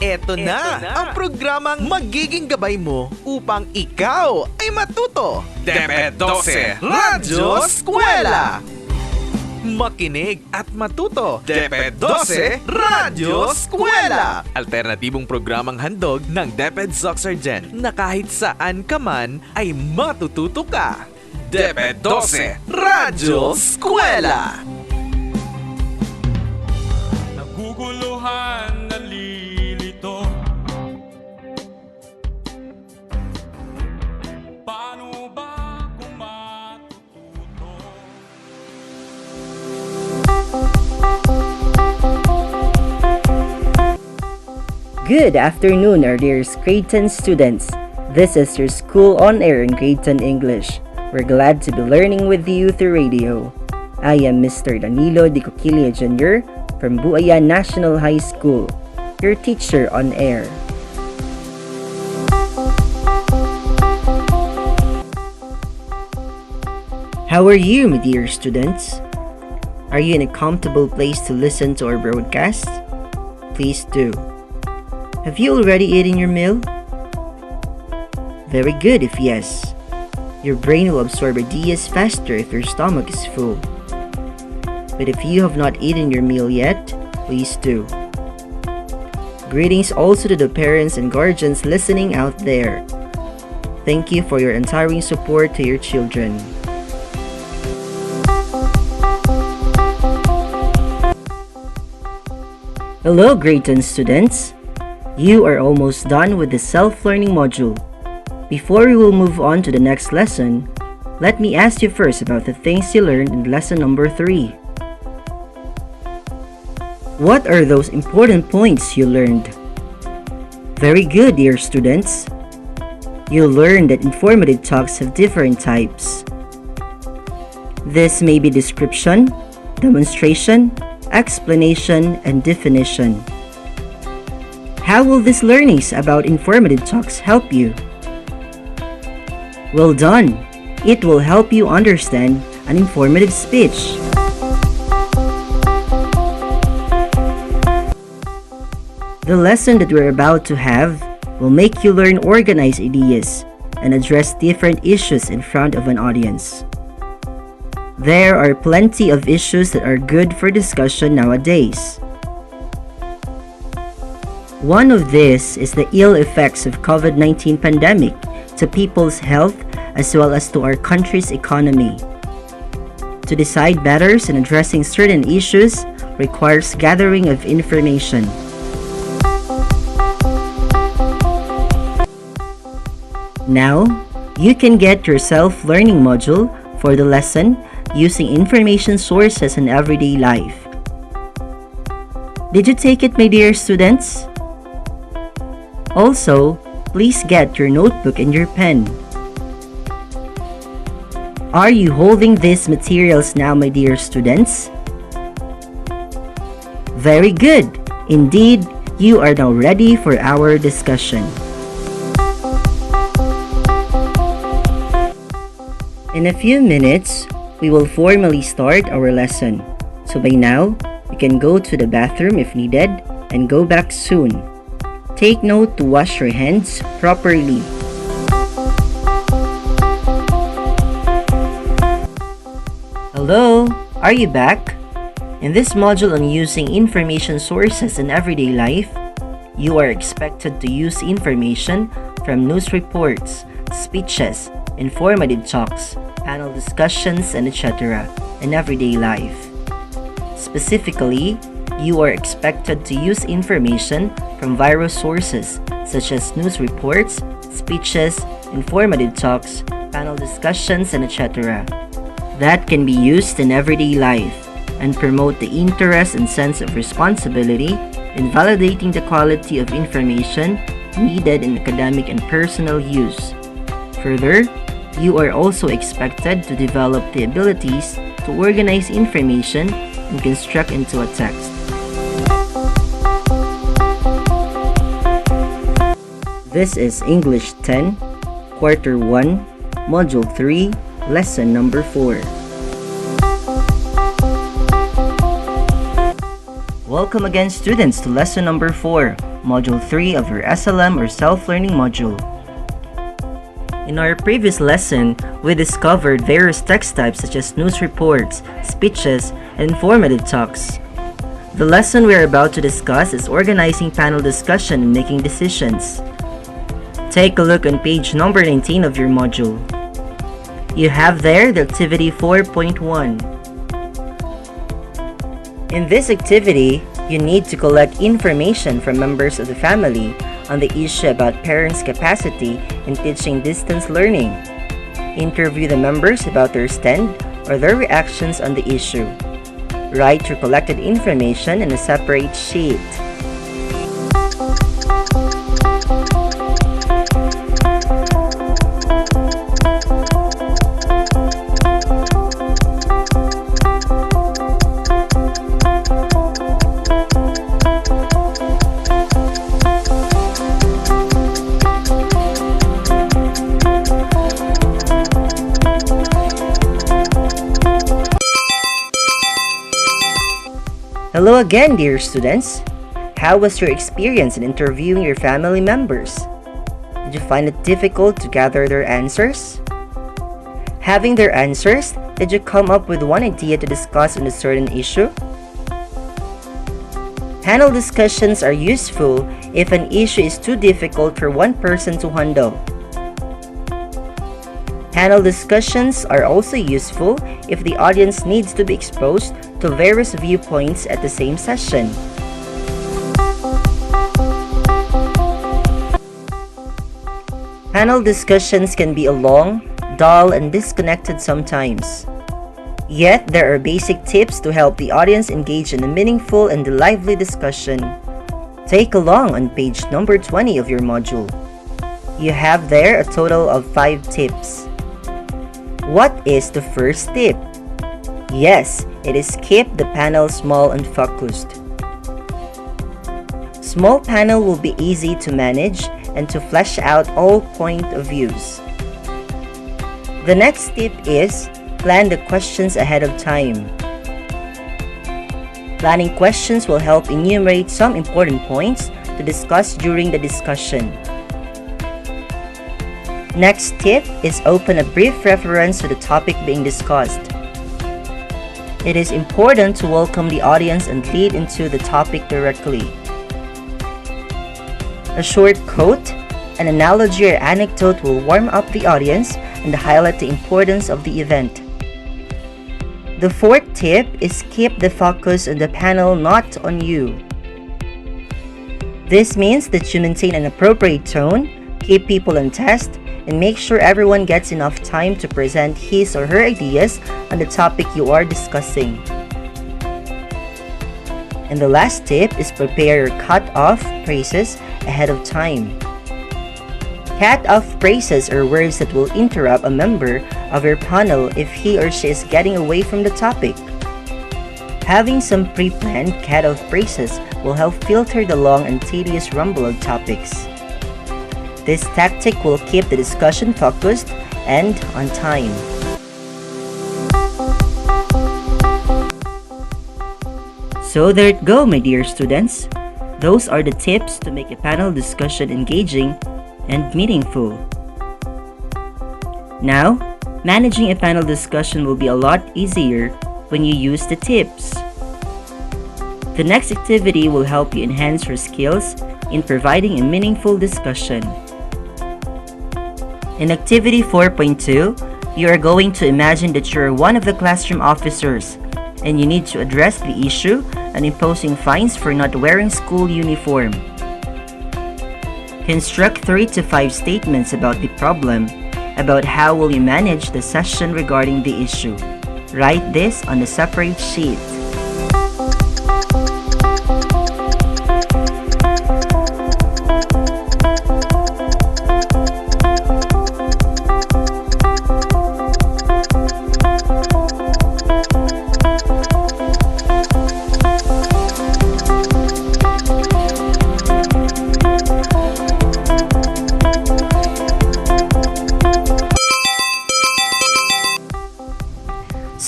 Eto na ang programang magiging gabay mo upang ikaw ay matuto. DepEd 12 Radyo Eskwela! Makinig at matuto. DepEd 12 Radyo Eskwela! Alternatibong programang handog ng DepEd Zoxergen na kahit saan ka man ay matututo ka. DepEd 12 Radyo Eskwela! Naguguluhan, nalilito. Paano ba kung matututo? Good afternoon, our dear grade 10 students. This is your school on air in grade 10 English. We're glad to be learning with you through radio. I am Mr. Danilo Di Coquilla Jr. from Buayan National High School, your teacher on air. How are you, my dear students? Are you in a comfortable place to listen to our broadcast? Please do. Have you already eaten your meal? Very good if yes. Your brain will absorb ideas faster if your stomach is full. But if you have not eaten your meal yet, please do. Greetings also to the parents and guardians listening out there. Thank you for your untiring support to your children. Hello, grade 10 students. You are almost done with the self-learning module. Before we will move on to the next lesson, let me ask you first about the things you learned in lesson number 3. What are those important points you learned? Very good, dear students. You learned that informative talks have different types. This may be description, demonstration, explanation, and definition. How will these learnings about informative talks help you? Well done! It will help you understand an informative speech. The lesson that we're about to have will make you learn organized ideas and address different issues in front of an audience. There are plenty of issues that are good for discussion nowadays. One of these is the ill effects of COVID-19 pandemic to people's health as well as to our country's economy. To decide matters and addressing certain issues requires gathering of information. Now, you can get your self-learning module for the lesson using information sources in everyday life. Did you take it, my dear students? Also, please get your notebook and your pen. Are you holding these materials now, my dear students? Very good. Indeed, you are now ready for our discussion. In a few minutes, we will formally start our lesson. So by now, you can go to the bathroom if needed and go back soon. Take note to wash your hands properly. Hello, are you back? In this module on using information sources in everyday life, you are expected to use information from news reports, speeches, informative talks, panel discussions, and etc. in everyday life. Specifically, you are expected to use information from various sources such as news reports, speeches, informative talks, panel discussions, and etc. that can be used in everyday life and promote the interest and sense of responsibility in validating the quality of information needed in academic and personal use. Further, you are also expected to develop the abilities to organize information and construct into a text. This is English 10, Quarter 1, Module 3, Lesson number 4. Welcome again, students, to lesson number 4, Module 3 of your SLM or Self-Learning Module. In our previous lesson, we discovered various text types such as news reports, speeches, and informative talks. The lesson we are about to discuss is organizing panel discussion and making decisions. Take a look on page number 19 of your module. You have there the activity 4.1. In this activity, you need to collect information from members of the family on the issue about parents' capacity in teaching distance learning. Interview the members about their stand or their reactions on the issue. Write your collected information in a separate sheet. Hello again, dear students. How was your experience in interviewing your family members? Did you find it difficult to gather their answers? Having their answers, did you come up with one idea to discuss on a certain issue? Panel discussions are useful if an issue is too difficult for one person to handle. Panel discussions are also useful if the audience needs to be exposed to various viewpoints at the same session. Panel discussions can be long, dull, and disconnected sometimes. Yet, there are basic tips to help the audience engage in a meaningful and lively discussion. Take along on page number 20 of your module. You have there a total of 5 tips. What is the first tip? Yes, it is keep the panel small and focused. Small panel will be easy to manage and to flesh out all point of views. The next tip is plan the questions ahead of time. Planning questions will help enumerate some important points to discuss during the discussion. Next tip is open a brief reference to the topic being discussed. It is important to welcome the audience and lead into the topic directly. A short quote, an analogy or anecdote will warm up the audience and highlight the importance of the event. The fourth tip is keep the focus on the panel, not on you. This means that you maintain an appropriate tone, keep people on task, and make sure everyone gets enough time to present his or her ideas on the topic you are discussing. And the last tip is prepare your cut-off phrases ahead of time. Cut-off phrases are words that will interrupt a member of your panel if he or she is getting away from the topic. Having some pre-planned cut-off phrases will help filter the long and tedious rumble of topics. This tactic will keep the discussion focused and on time. So there it go, my dear students. Those are the tips to make a panel discussion engaging and meaningful. Now, managing a panel discussion will be a lot easier when you use the tips. The next activity will help you enhance your skills in providing a meaningful discussion. In activity 4.2, you are going to imagine that you are one of the classroom officers and you need to address the issue and imposing fines for not wearing school uniform. Construct 3 to 5 statements about the problem, about how will you manage the session regarding the issue. Write this on a separate sheet.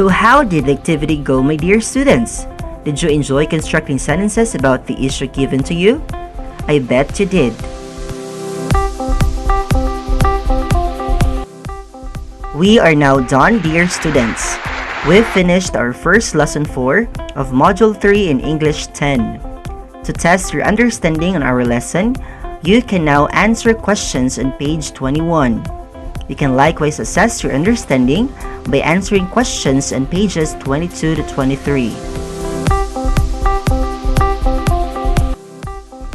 So how did the activity go, my dear students? Did you enjoy constructing sentences about the issue given to you? I bet you did. We are now done, dear students. We've finished our first lesson 4 of Module 3 in English 10. To test your understanding on our lesson, you can now answer questions on page 21. You can likewise assess your understanding by answering questions on pages 22 to 23.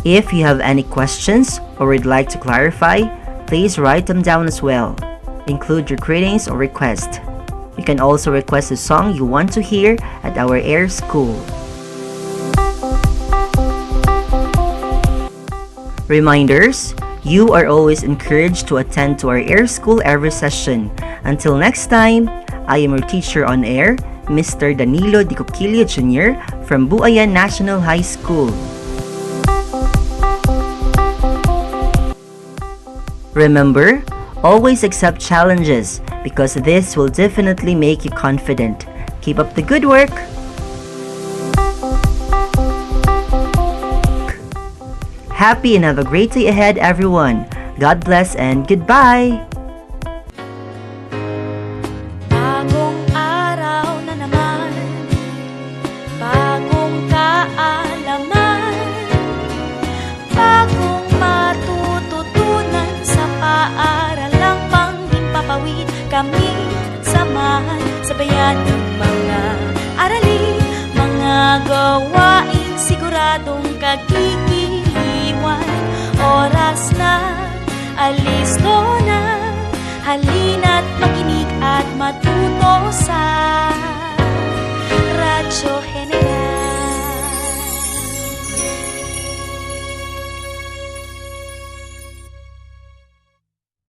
If you have any questions or would like to clarify, please write them down as well. Include your greetings or request. You can also request a song you want to hear at our Air School. Reminders, you are always encouraged to attend to our Air School every session. Until next time, I am your teacher on air, Mr. Danilo Di Coquillo Jr. from Buayan National High School. Remember, always accept challenges because this will definitely make you confident. Keep up the good work! Happy and have a great day ahead, everyone. God bless and goodbye! Bagong araw na naman, bagong kaalaman, bagong matututunan sa paaralang panghimpapawid. Kami samahan, sabayan ng mga aralin, mga gawain siguradong kagigiliwan. Oras na, alisto na, halina't makinig at matuto sa